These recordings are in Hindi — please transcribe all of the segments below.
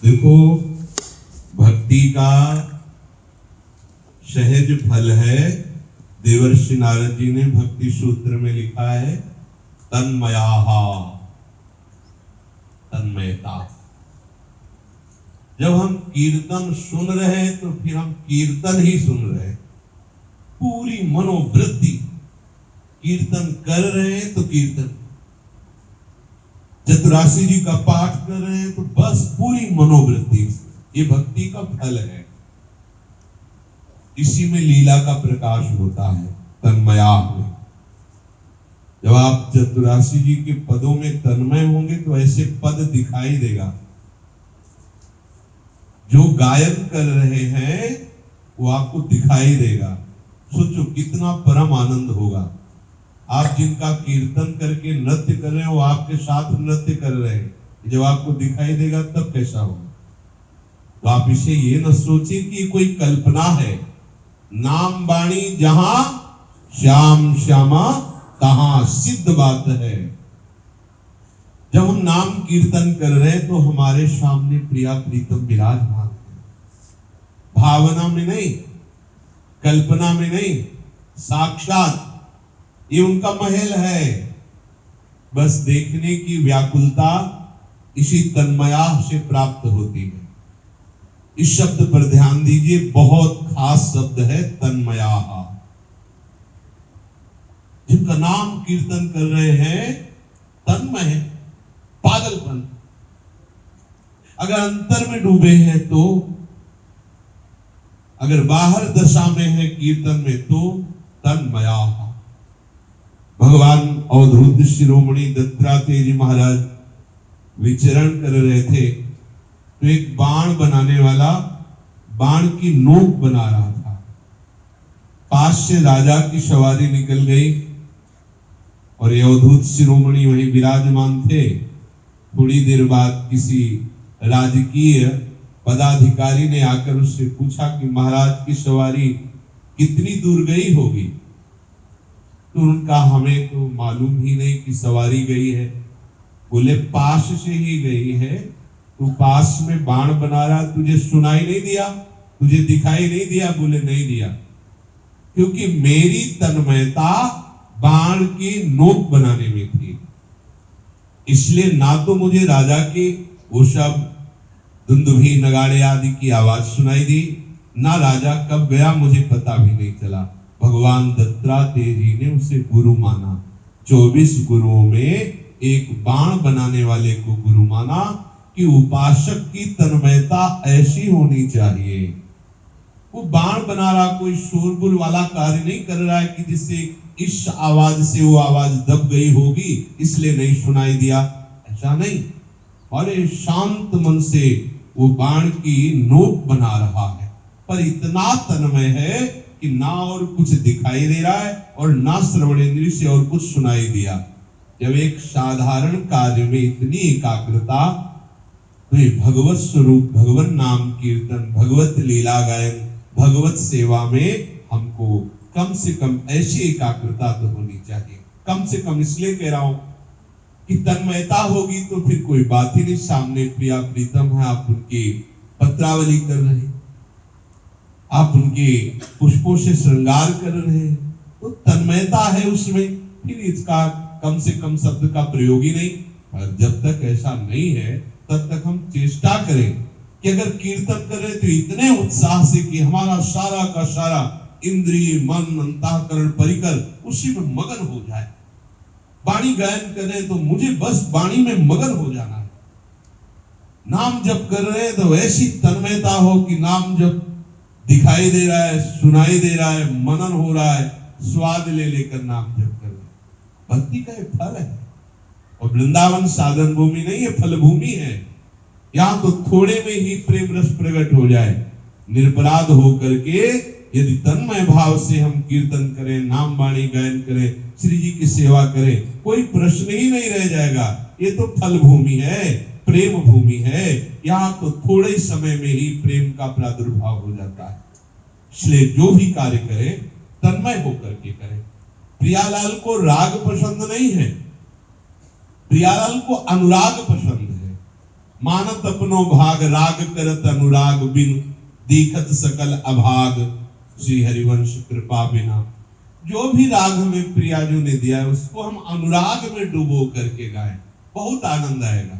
देखो, भक्ति का सहज फल है। देवर्षि नारद जी ने भक्ति सूत्र में लिखा है तन्मयाहा, तन्मयता। जब हम कीर्तन सुन रहे हैं तो फिर हम कीर्तन ही सुन रहे हैं, पूरी मनोवृत्ति। कीर्तन कर रहे हैं तो कीर्तन, चतुरासी जी का पाठ कर रहे हैं तो बस पूरी मनोवृत्ति। ये भक्ति का फल है। इसी में लीला का प्रकाश होता है, तन्मया में। जब आप चतुरासी जी के पदों में तन्मय होंगे तो ऐसे पद दिखाई देगा। जो गायन कर रहे हैं वो आपको दिखाई देगा। सोचो कितना परम आनंद होगा। आप जिनका कीर्तन करके नृत्य कर रहे हो, आपके साथ नृत्य कर रहे हैं, जब आपको दिखाई देगा तब कैसा होगा। तो आप इसे ये न सोचे कि कोई कल्पना है। नाम वाणी जहां श्याम श्यामा तहां, सिद्ध बात है। जब हम नाम कीर्तन कर रहे हैं तो हमारे सामने प्रिया प्रीतम विराजमान है। भावना में नहीं, कल्पना में नहीं, साक्षात ये उनका महल है। बस देखने की व्याकुलता इसी तन्मया से प्राप्त होती है। इस शब्द पर ध्यान दीजिए, बहुत खास शब्द है तन्मया। जिनका नाम कीर्तन कर रहे हैं तन्मय है, पागलपन। अगर अंतर में डूबे हैं तो, अगर बाहर दशा में है कीर्तन में तो तन्मया। भगवान अवधूत शिरोमणि दत्तात्रेय जी महाराज विचरण कर रहे थे तो एक बाण बनाने वाला बाण की नोक बना रहा था। पास से राजा की सवारी निकल गई और ये अवधूत शिरोमणि वहीं विराजमान थे। थोड़ी देर बाद किसी राजकीय पदाधिकारी ने आकर उससे पूछा कि महाराज की सवारी कितनी दूर गई होगी। तो उनका हमें तो मालूम ही नहीं कि सवारी गई है। बोले पास से ही गई है। तू पास में बाण बना रहा, तुझे सुनाई नहीं दिया, तुझे दिखाई नहीं दिया? बोले नहीं दिया, क्योंकि मेरी तन्मयता बाण की नोक बनाने में थी। इसलिए ना तो मुझे राजा की वो सब दुंदुभी नगाड़े आदि की आवाज सुनाई दी, ना राजा कब गया मुझे पता भी नहीं चला। भगवान दत्तात्रेय जी ने उसे गुरु माना। 24 गुरुओं में एक बाण बनाने वाले को गुरु माना कि उपासक की तन्मयता ऐसी होनी चाहिए। वो बाण बना रहा, कोई शोरगुल वाला कार्य नहीं कर रहा है कि जिससे इस आवाज से वो आवाज दब गई होगी इसलिए नहीं सुनाई दिया, ऐसा नहीं। और शांत मन से वो बाण की नोक बना रहा है, पर इतना तन्मय है कि ना और कुछ दिखाई दे रहा है और ना श्रवणेंद्रिय से और कुछ सुनाई दिया। जब एक साधारण कार्य में इतनी एकाग्रता, तो ये भगवत स्वरूप, भगवत नाम कीर्तन, भगवत लीला गायन, भगवत सेवा में हमको कम से कम ऐसी एकाग्रता तो होनी चाहिए। कम से कम इसलिए कह रहा हूं कि तन्मयता होगी तो फिर कोई बात ही नहीं। सामने प्रिया प्रीतम है, आप उनकी पत्रावली कर रहे हैं, आप उनके पुष्पों से श्रृंगार कर रहे हैं, तो तन्मयता है उसमें। फिर इसका कम से कम शब्द का प्रयोग ही नहीं। और जब तक ऐसा नहीं है तब तक हम चेष्टा करें कि अगर कीर्तन करें तो इतने उत्साह से कि हमारा सारा का सारा इंद्रिय, मन, अंतःकरण, परिकर उसी में मगन हो जाए। वाणी गायन करें तो मुझे बस वाणी में मगन हो जाना है। नाम जप कर रहे हैं तो ऐसी तन्मयता हो कि नाम जप दिखाई दे रहा है, सुनाई दे रहा है, मनन हो रहा है, स्वाद ले लेकर नाम जप कर रहे हैं। भक्ति का एक फल है। और वृंदावन साधन भूमि नहीं है, फल भूमि है। यहां तो थोड़े में ही प्रेम रस प्रकट हो जाए। निरपराध होकर के यदि तन्मय भाव से हम कीर्तन करें, नाम वाणी गायन करें, श्री जी की सेवा करें, कोई प्रश्न ही नहीं रह जाएगा। ये तो फल भूमि है, प्रेम भूमि है। यहाँ तो थोड़े समय में ही प्रेम का प्रादुर्भाव हो जाता है। इसलिए जो भी कार्य करें तन्मय होकर के करें। प्रियालाल को राग पसंद नहीं है, प्रियालाल को अनुराग पसंद है। मानत अपनो भाग, राग करत अनुराग बिन, दीखत सकल अभाग, श्री हरिवंश कृपा बिना। जो भी राग हमें प्रियाजू ने दिया है उसको हम अनुराग में डुबो करके गाएं, बहुत आनंद आएगा।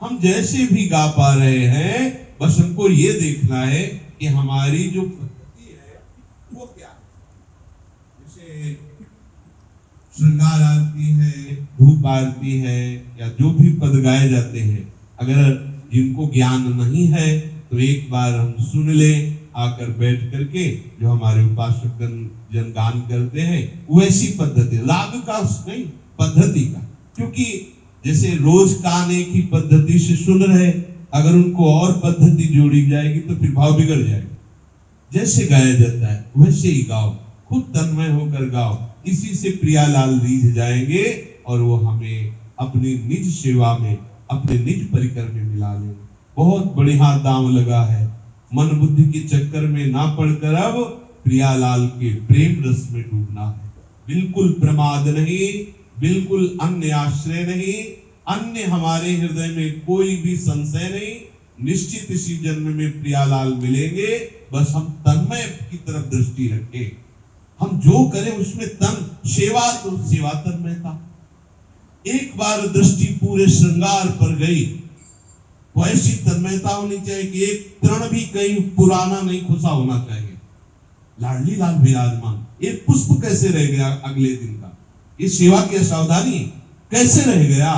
हम जैसे भी गा पा रहे हैं, बस हमको ये देखना है कि हमारी जो पद्धति है वो क्या है। जैसे श्रृंगार आरती है, धूप आरती है, या जो भी पद गाए जाते हैं, अगर जिनको ज्ञान नहीं है तो एक बार हम सुन ले, आकर बैठ करके जो हमारे उपासक जन गान करते हैं वैसी पद्धति, राग का नहीं, पद्धति का। क्योंकि जैसे रोज कान एक ही पद्धति से सुन रहे, अगर उनको और पद्धति जोड़ी जाएगी तो फिर भाव बिगड़ जाएगा। जैसे गाया जाता है वैसे ही गाओ, खुद तन्मय होकर गाओ, इसी से प्रियालाल रीझ जाएंगे और वो हमें अपनी निज सेवा में, अपने निज परिकर में मिला लेंगे। बहुत बढ़िया दांव लगा है, मन बुद्धि के चक्कर में ना पड़कर अब प्रियालाल के प्रेम रस में डूबना है। बिल्कुल प्रमाद नहीं, बिल्कुल अन्य आश्रय नहीं, अन्य हमारे हृदय में कोई भी संशय नहीं। निश्चित इसी जन्म में प्रियालाल मिलेंगे, बस हम तन्मय की तरफ दृष्टि रखें। हम जो करें उसमें तन, सेवा तो सेवा तन्मयता। एक बार दृष्टि पूरे श्रृंगार पर गई तो ऐसी तन्मयता होनी चाहिए कि एक तृण भी कहीं पुराना नहीं खुसा होना चाहिए। लाडली लाल विराजमान, एक पुष्प कैसे रह गया अगले दिन का, ये सेवा की सावधानी कैसे रह गया।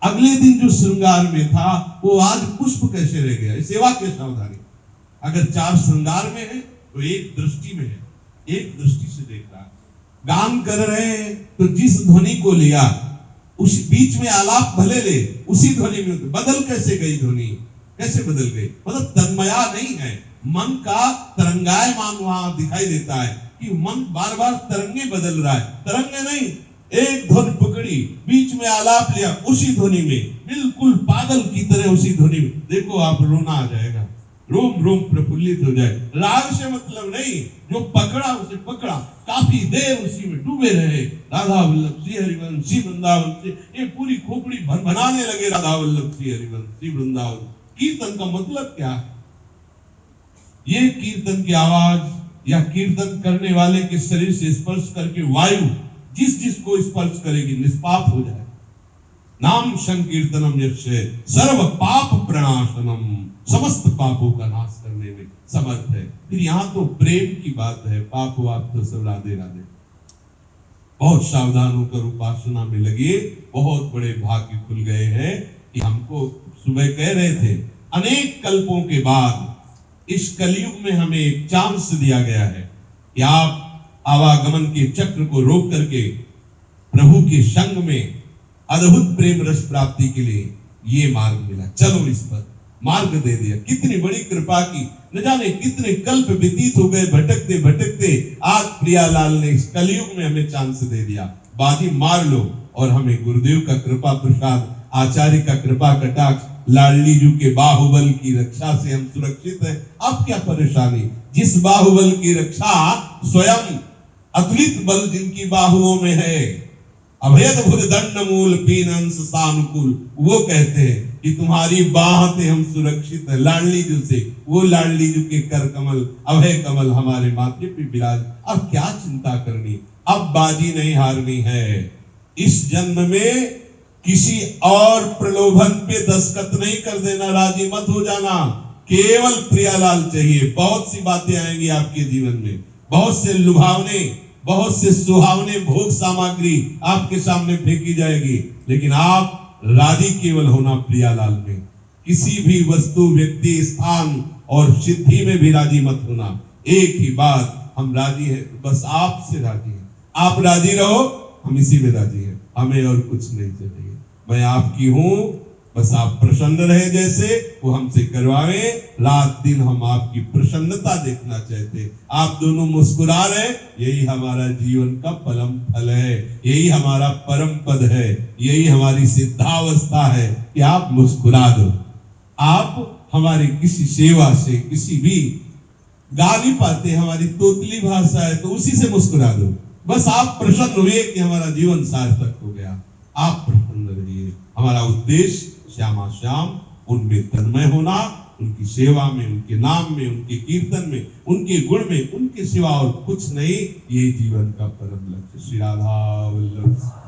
अगले दिन जो श्रृंगार में था वो आज पुष्प कैसे रह गया, सेवा की सावधानी। अगर 4 श्रृंगार में है तो एक दृष्टि में है, एक दृष्टि से देख रहा है। गान कर रहे हैं तो जिस ध्वनि को लिया उस बीच में आलाप भले ले, उसी ध्वनि में बदल कैसे गई ध्वनि, कैसे बदल गई, मतलब तन्मया नहीं है। मन का तरंगायमान वहां दिखाई देता है कि मन बार बार तरंगे बदल रहा है, तरंगे नहीं, एक ध्वनि पकड़ी, बीच में आलाप लिया, उसी ध्वनि में, बिल्कुल पागल की तरह उसी ध्वनि में। देखो आप रोना आ जाएगा, रोम रोम प्रफुल्लित हो जाए। राग से मतलब नहीं, जो पकड़ा उसे पकड़ा, काफी देर उसी में डूबे रहे। राधा वल्लभ श्री हरिवंश श्री वृंदावन से ये पूरी खोपड़ी भनभनाने लगे। राधा वल्लभ श्री हरिवंश श्री वृंदावन। कीर्तन का मतलब क्या है? ये कीर्तन की आवाज या कीर्तन करने वाले के शरीर से स्पर्श करके वायु जिस जिसको स्पर्श करेगी निष्पाप हो जाए। नाम संकीर्तनम यस्य सर्व पाप प्रणाशनम, समस्त पापों का नाश करने में समर्थ है। फिर यहाँ तो प्रेम की बात है, पाप वाप तो सब राधे राधे। बहुत सावधान होकर उपासना में लगे, बहुत बड़े भाग्य खुल गए हैं कि हमको सुबह कह रहे थे अनेक कल्पों के बाद इस कलयुग में हमें एक चांस दिया गया है कि आप आवागमन के चक्र को रोक करके प्रभु के संग में अद्भुत प्रेम रस प्राप्ति के लिए ये मार्ग मिला। चलो इस पर मार्ग दे दिया। कितनी बड़ी कृपा की, न जाने कितने कल्प व्यतीत हो गए भटकते भटकते, आज प्रियालाल ने इस कलयुग में हमें चांस दे दिया। बाजी मार लो और हमें गुरुदेव का कृपा प्रसाद, आचार्य का कृपा कटाक्ष, लाडली जू के बाहुबल की रक्षा से हम सुरक्षित हैं। अब क्या परेशानी, जिस बाहुबल की रक्षा स्वयं अतुलित बल जिनकी बाहुओं में है, अभेद भुज दंड मूल पीनंस सानुकूल, वो कहते हैं कि तुम्हारी बाह से हम सुरक्षित है। लाडली जू से, वो लाडली जू के कर कमल, अभय कमल हमारे माथे पे विराज। अब क्या चिंता करनी, अब बाजी नहीं हारनी है। इस जन्म में किसी और प्रलोभन पे दस्तखत नहीं कर देना, राजी मत हो जाना। केवल प्रियालाल चाहिए। बहुत सी बातें आएंगी आपके जीवन में, बहुत से लुभावने, बहुत से सुहावने भोग सामग्री आपके सामने फेंकी जाएगी, लेकिन आप राजी केवल होना प्रियालाल में। किसी भी वस्तु, व्यक्ति, स्थान और सिद्धि में भी राजी मत होना। एक ही बात, हम राजी हैं, बस आपसे राजी हैं। आप राजी रहो, हम इसी में राजी हैं, हमें और कुछ नहीं चाहिए। मैं आपकी हूं, बस आप प्रसन्न रहे, जैसे वो हमसे करवावे। रात दिन हम आपकी प्रसन्नता देखना चाहते। आप दोनों मुस्कुरा रहे, यही हमारा जीवन का परम फल है, यही हमारा परम पद है, यही हमारी सिद्धावस्था है कि आप मुस्कुरा दो। आप हमारी किसी सेवा से, किसी भी गा नहीं पाते, हमारी तोतली भाषा है तो उसी से मुस्कुरा दो। बस आप प्रसन्न हुए कि हमारा जीवन सार्थक हो गया। आप प्रसन्न रहिए। हमारा उद्देश्य श्यामा श्याम उनमें तन्मय होना, उनकी सेवा में, उनके नाम में, उनके कीर्तन में, उनके गुण में, उनके सिवा और कुछ नहीं, ये जीवन का परम लक्ष्य। श्री राधा वल्लभ।